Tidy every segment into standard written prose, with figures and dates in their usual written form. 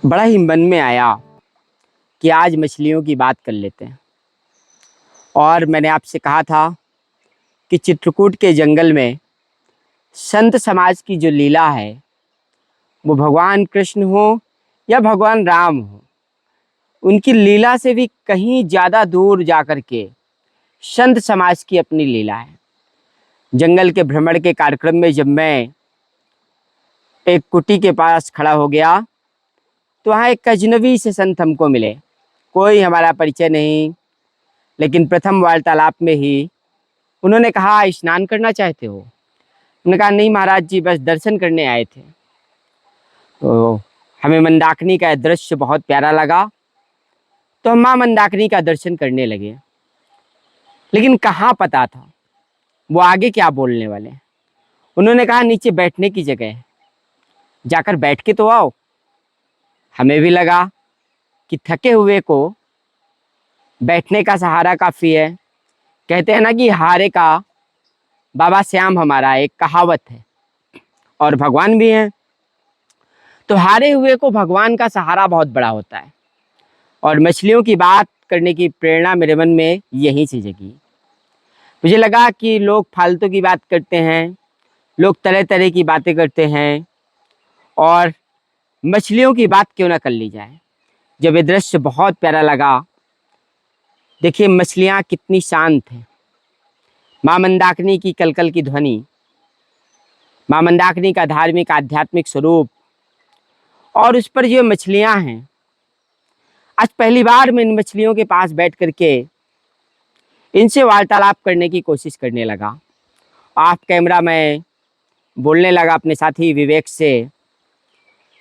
बड़ा ही मन में आया कि आज मछलियों की बात कर लेते हैं। और मैंने आपसे कहा था कि चित्रकूट के जंगल में संत समाज की जो लीला है, वो भगवान कृष्ण हो या भगवान राम हो, उनकी लीला से भी कहीं ज़्यादा दूर जा कर के संत समाज की अपनी लीला है। जंगल के भ्रमण के कार्यक्रम में जब मैं एक कुटी के पास खड़ा हो गया, तो वहाँ एक अजनबी से संत हमको मिले। कोई हमारा परिचय नहीं, लेकिन प्रथम वार्तालाप में ही उन्होंने कहा, स्नान करना चाहते हो? उन्होंने कहा, नहीं महाराज जी, बस दर्शन करने आए थे। तो हमें मंदाकिनी का दृश्य बहुत प्यारा लगा, तो हम माँ मंदाकिनी का दर्शन करने लगे। लेकिन कहाँ पता था वो आगे क्या बोलने वाले। उन्होंने कहा, नीचे बैठने की जगह है, जाकर बैठ के तो आओ। हमें भी लगा कि थके हुए को बैठने का सहारा काफ़ी है। कहते हैं ना कि हारे का बाबा श्याम, हमारा एक कहावत है, और भगवान भी हैं। तो हारे हुए को भगवान का सहारा बहुत बड़ा होता है। और मछलियों की बात करने की प्रेरणा मेरे मन में यहीं से जगी। मुझे लगा कि लोग फालतू की बात करते हैं, लोग तरह तरह की बातें करते हैं, और मछलियों की बात क्यों ना कर ली जाए। जब ये दृश्य बहुत प्यारा लगा, देखिए मछलियाँ कितनी शांत हैं। माँ मंदाकिनी की कलकल की ध्वनि, माँ मंदाकिनी का धार्मिक आध्यात्मिक स्वरूप, और उस पर जो मछलियाँ हैं। आज पहली बार मैं इन मछलियों के पास बैठ करके इनसे वार्तालाप करने की कोशिश करने लगा। ऑफ कैमरा मैं बोलने लगा अपने साथी विवेक से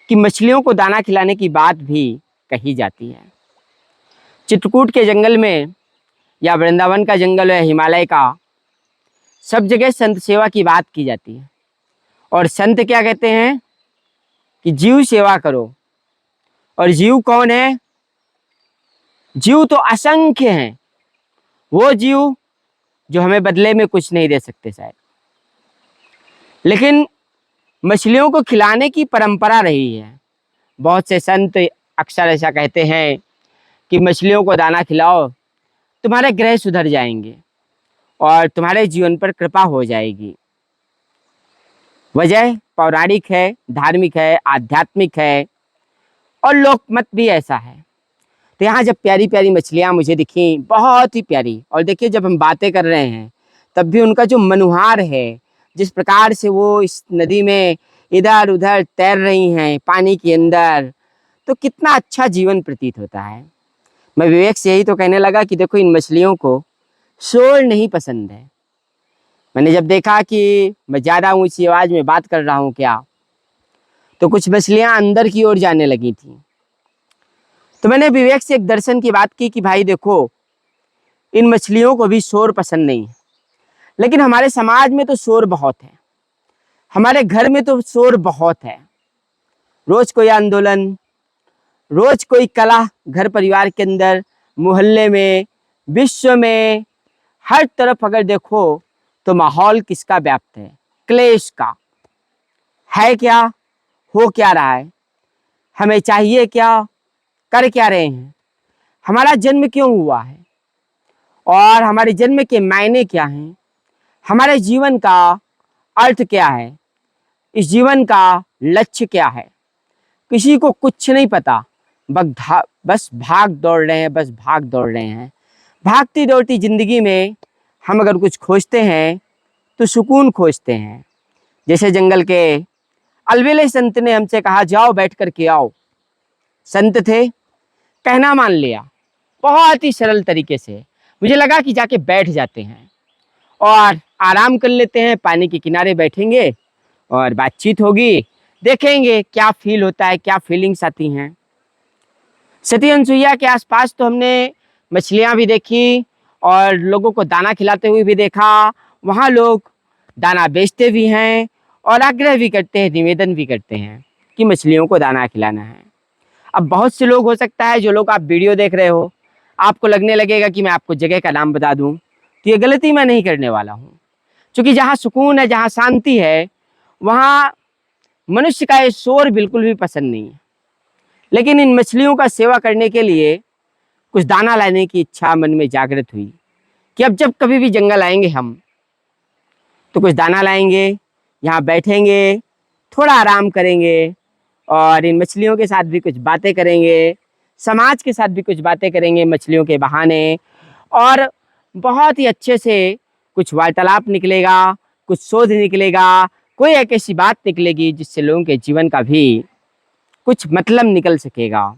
कि मछलियों को दाना खिलाने की बात भी कही जाती है। चित्रकूट के जंगल में या वृंदावन का जंगल है, हिमालय का, सब जगह संत सेवा की बात की जाती है। और संत क्या कहते हैं कि जीव सेवा करो। और जीव कौन है? जीव तो असंख्य हैं। वो जीव जो हमें बदले में कुछ नहीं दे सकते शायद, लेकिन मछलियों को खिलाने की परंपरा रही है। बहुत से संत अक्सर ऐसा कहते हैं कि मछलियों को दाना खिलाओ, तुम्हारे ग्रह सुधर जाएंगे और तुम्हारे जीवन पर कृपा हो जाएगी। वजह पौराणिक है, धार्मिक है, आध्यात्मिक है, और लोकमत भी ऐसा है। तो यहाँ जब प्यारी प्यारी मछलियाँ मुझे दिखी, बहुत ही प्यारी, और देखिए जब हम बातें कर रहे हैं तब भी उनका जो मनुहार है, जिस प्रकार से वो इस नदी में इधर उधर तैर रही हैं पानी के अंदर, तो कितना अच्छा जीवन प्रतीत होता है। मैं विवेक से यही तो कहने लगा कि देखो, इन मछलियों को शोर नहीं पसंद है। मैंने जब देखा कि मैं ज़्यादा ऊंची आवाज़ में बात कर रहा हूँ क्या, तो कुछ मछलियाँ अंदर की ओर जाने लगी थी। तो मैंने विवेक से एक दर्शन की बात की कि भाई देखो, इन मछलियों को भी शोर पसंद नहीं है, लेकिन हमारे समाज में तो शोर बहुत है, हमारे घर में तो शोर बहुत है। रोज कोई आंदोलन, रोज कोई कला, घर परिवार के अंदर, मोहल्ले में, विश्व में, हर तरफ अगर देखो तो माहौल किसका व्याप्त है? क्लेश का है। क्या हो क्या रहा है? हमें चाहिए क्या? कर क्या रहे हैं? हमारा जन्म क्यों हुआ है? और हमारे जन्म के मायने क्या हैं? हमारे जीवन का अर्थ क्या है? इस जीवन का लक्ष्य क्या है? किसी को कुछ नहीं पता। बस भाग दौड़ रहे हैं, बस भाग दौड़ रहे हैं। भागती दौड़ती जिंदगी में हम अगर कुछ खोजते हैं तो सुकून खोजते हैं। जैसे जंगल के अलबेले संत ने हमसे कहा, जाओ बैठ कर के आओ। संत थे, कहना मान लिया, बहुत ही सरल तरीके से। मुझे लगा कि जाके बैठ जाते हैं और आराम कर लेते हैं, पानी के किनारे बैठेंगे और बातचीत होगी, देखेंगे क्या फील होता है, क्या फीलिंग्स आती हैं। सती अनसुईया के आसपास तो हमने मछलियाँ भी देखी और लोगों को दाना खिलाते हुए भी देखा। वहाँ लोग दाना बेचते भी हैं और आग्रह भी करते हैं, निवेदन भी करते हैं कि मछलियों को दाना खिलाना है। अब बहुत से लोग, हो सकता है जो लोग आप वीडियो देख रहे हो, आपको लगने लगेगा कि मैं आपको जगह का नाम बता दूं, तो ये गलती मैं नहीं करने वाला हूँ। क्योंकि जहाँ सुकून है, जहाँ शांति है, वहाँ मनुष्य का ये शोर बिल्कुल भी पसंद नहीं है। लेकिन इन मछलियों का सेवा करने के लिए कुछ दाना लाने की इच्छा मन में जागृत हुई कि अब जब कभी भी जंगल आएंगे हम तो कुछ दाना लाएंगे, यहाँ बैठेंगे, थोड़ा आराम करेंगे और इन मछलियों के साथ भी कुछ बातें करेंगे, समाज के साथ भी कुछ बातें करेंगे मछलियों के बहाने, और बहुत ही अच्छे से कुछ वार्तालाप निकलेगा, कुछ शोध निकलेगा, कोई एक ऐसी बात निकलेगी जिससे लोगों के जीवन का भी कुछ मतलब निकल सकेगा।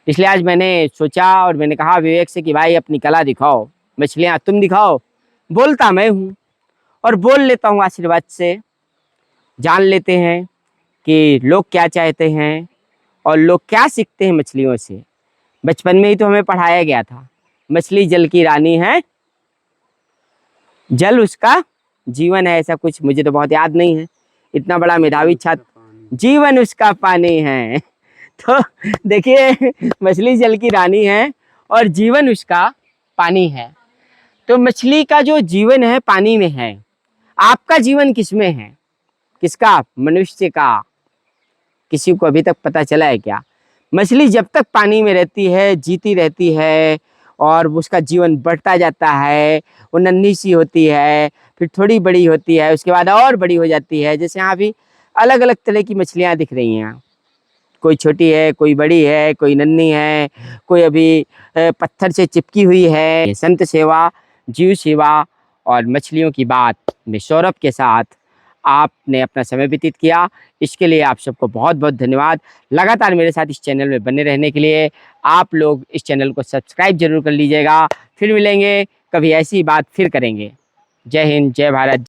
इसलिए आज मैंने सोचा और मैंने कहा विवेक से कि भाई अपनी कला दिखाओ, मछलियाँ तुम दिखाओ, बोलता मैं हूँ और बोल लेता हूँ आशीर्वाद से। जान लेते हैं कि लोग क्या चाहते हैं और लोग क्या सीखते हैं मछलियों से। बचपन में ही तो हमें पढ़ाया गया था, मछली जल की रानी है, जल उसका जीवन है, ऐसा कुछ मुझे तो बहुत याद नहीं है, इतना बड़ा मेधावी छात्र, जीवन उसका पानी है। तो देखिए मछली जल की रानी है और जीवन उसका पानी है। तो मछली का जो जीवन है पानी में है, आपका जीवन किसमें है? किसका? मनुष्य का। किसी को अभी तक पता चला है क्या? मछली जब तक पानी में रहती है, जीती रहती है और उसका जीवन बढ़ता जाता है। वो नन्ही सी होती है, फिर थोड़ी बड़ी होती है, उसके बाद और बड़ी हो जाती है। जैसे यहाँ भी अलग अलग तरह की मछलियाँ दिख रही हैं, कोई छोटी है, कोई बड़ी है, कोई नन्ही है, कोई अभी पत्थर से चिपकी हुई है। संत सेवा, जीव सेवा और मछलियों की बात में सौरभ के साथ आपने अपना समय व्यतीत किया, इसके लिए आप सबको बहुत बहुत धन्यवाद। लगातार मेरे साथ इस चैनल में बने रहने के लिए आप लोग इस चैनल को सब्सक्राइब जरूर कर लीजिएगा। फिर मिलेंगे, कभी ऐसी बात फिर करेंगे। जय हिंद, जय भारत।